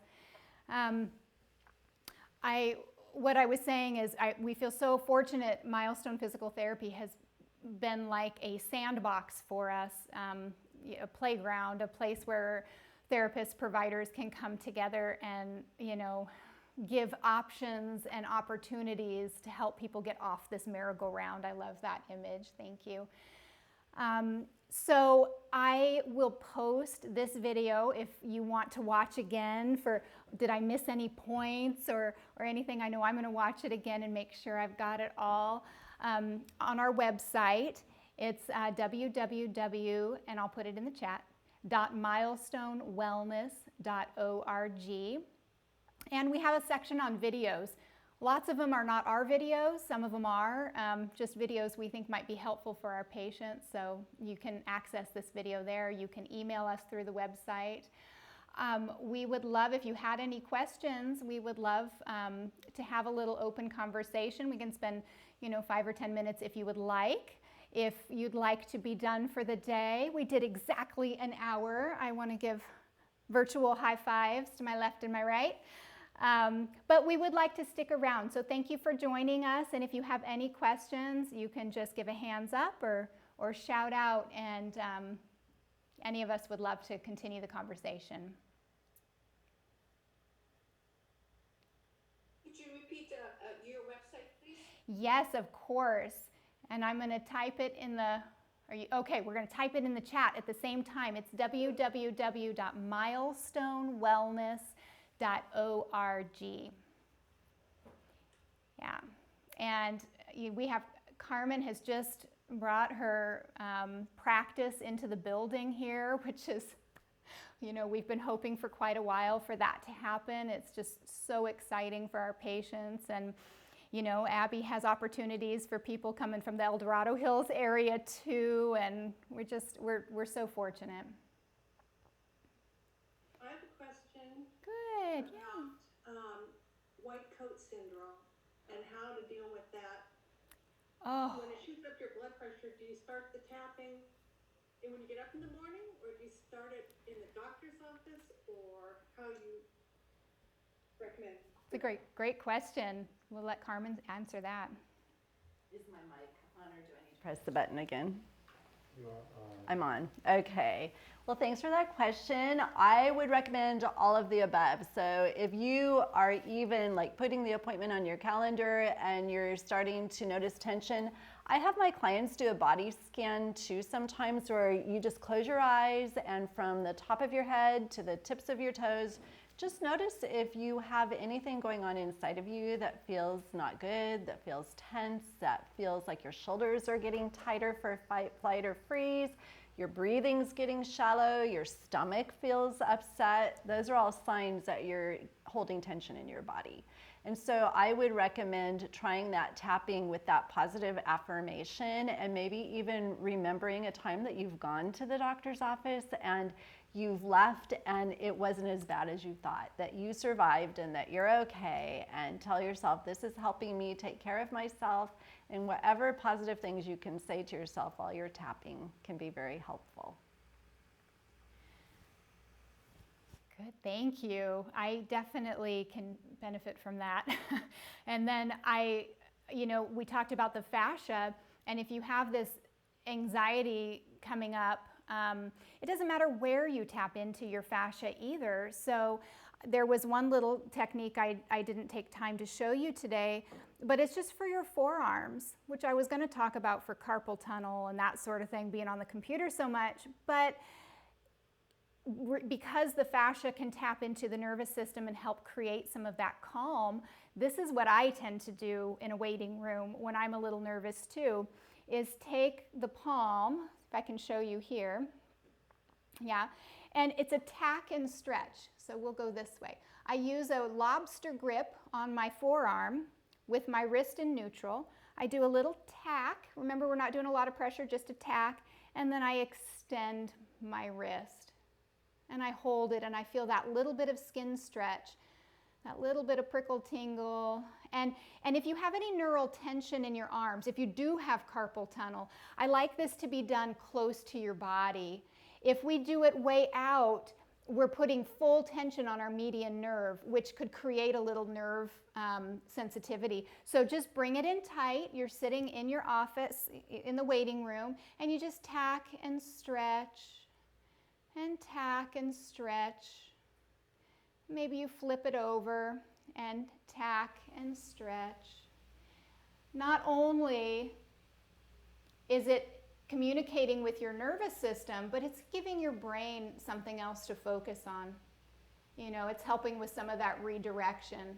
What I was saying is we feel so fortunate. Milestone Physical Therapy has been like a sandbox for us, a playground, a place where therapists, providers can come together and, give options and opportunities to help people get off this merry-go-round. I love that image. Thank you. So I will post this video if you want to watch again for, did I miss any points or anything? I know I'm going to watch it again and make sure I've got it all on our website. It's www, and I'll put it in the chat, .milestonewellness.org. And we have a section on videos. Lots of them are not our videos, some of them are just videos we think might be helpful for our patients, so you can access this video there. You can email us through the website. We would love, if you had any questions, we would love to have a little open conversation. We can spend 5 or 10 minutes if you would like. If you'd like to be done for the day, we did exactly an hour. I want to give virtual high fives to my left and my right. But we would like to stick around. So thank you for joining us. And if you have any questions, you can just give a hands up or shout out, and any of us would love to continue the conversation. Could you repeat your website, please? Yes, of course. And I'm going to type it in the, okay, we're going to type it in the chat at the same time. It's www.milestonewellness.org. Yeah, and we have, Carmen has just brought her practice into the building here, which is, we've been hoping for quite a while for that to happen. It's just so exciting for our patients. And Abby has opportunities for people coming from the El Dorado Hills area too, and we're so fortunate. I have a question. Good, About white coat syndrome and how to deal with that. Oh, When it shoots up your blood pressure, do you start the tapping when you get up in the morning, or do you start it in the doctor's office, or how you recommend? it's a great question. We'll let Carmen answer that. Is my mic on, or do I need to press the button again? You are on. I'm on. Okay. Well, thanks for that question. I would recommend all of the above. So if you are even putting the appointment on your calendar and you're starting to notice tension, I have my clients do a body scan too sometimes, where you just close your eyes and from the top of your head to the tips of your toes, just notice if you have anything going on inside of you that feels not good, that feels tense, that feels like your shoulders are getting tighter for fight, flight, or freeze, your breathing's getting shallow, your stomach feels upset. Those are all signs that you're holding tension in your body. And so I would recommend trying that tapping with that positive affirmation, and maybe even remembering a time that you've gone to the doctor's office and you've left and it wasn't as bad as you thought, that you survived and that you're okay, and tell yourself, this is helping me take care of myself, and whatever positive things you can say to yourself while you're tapping can be very helpful. Good, thank you. I definitely can benefit from that. And then we talked about the fascia, and if you have this anxiety coming up, it doesn't matter where you tap into your fascia either. So there was one little technique I didn't take time to show you today, but it's just for your forearms, which I was going to talk about for carpal tunnel and that sort of thing, being on the computer so much. But because the fascia can tap into the nervous system and help create some of that calm, this is what I tend to do in a waiting room when I'm a little nervous too, is take the palm, if I can show you here, yeah, and it's a tack and stretch. So we'll go this way. I use a lobster grip on my forearm with my wrist in neutral. I do a little tack. Remember, we're not doing a lot of pressure, just a tack. And then I extend my wrist. And I hold it, and I feel that little bit of skin stretch, that little bit of prickle tingle. And if you have any neural tension in your arms, if you do have carpal tunnel, I like this to be done close to your body. If we do it way out, we're putting full tension on our median nerve, which could create a little nerve sensitivity. So just bring it in tight. You're sitting in your office, in the waiting room, and you just tack and stretch and tack and stretch. Maybe you flip it over. and tack and stretch. Not only is it communicating with your nervous system, but it's giving your brain something else to focus on. You know, it's helping with some of that redirection.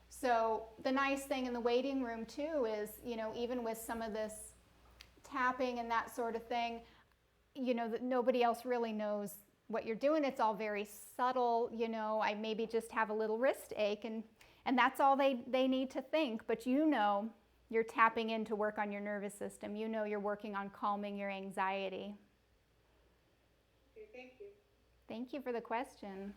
So the nice thing in the waiting room too is, you know, even with some of this tapping and that sort of thing, you know, that nobody else really knows what you're doing. It's all very subtle. You know, I maybe just have a little wrist ache, and that's all they need to think. But you know, you're tapping in to work on your nervous system. You know, you're working on calming your anxiety. Okay, thank you. Thank you for the question.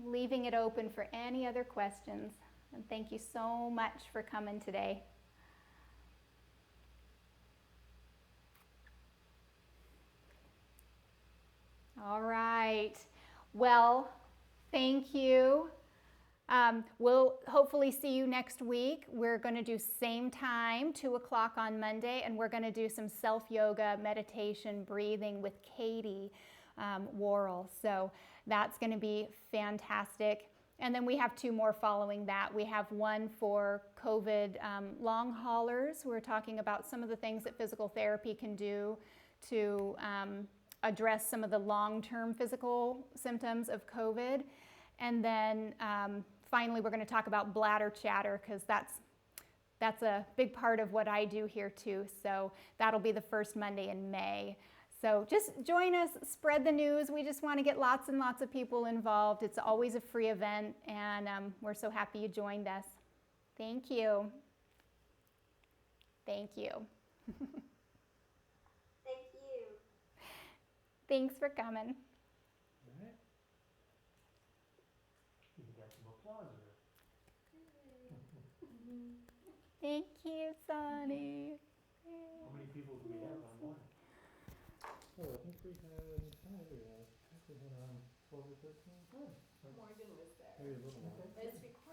Leaving it open for any other questions. And thank you so much for coming today. All right. Well, thank you. We'll hopefully see you next week. We're going to do same time, 2 o'clock on Monday, and we're going to do some self-yoga, meditation, breathing with Katie Worrell. So that's going to be fantastic. And then we have 2 more following that. We have one for COVID long haulers. We're talking about some of the things that physical therapy can do to address some of the long-term physical symptoms of COVID. And then finally, we're going to talk about bladder chatter, because that's a big part of what I do here too. So that'll be the first Monday in May. So just join us, spread the news. We just want to get lots and lots of people involved. It's always a free event, and we're so happy you joined us. Thank you. Thank you. Thank you. Thanks for coming. All right. You can get some applause there. Thank you, Sonny. How many people do we have online? Oh, I think we had, how many do we have? I think we had around 12 or 13. Good. Morgan was there. Maybe a little more. It's recorded.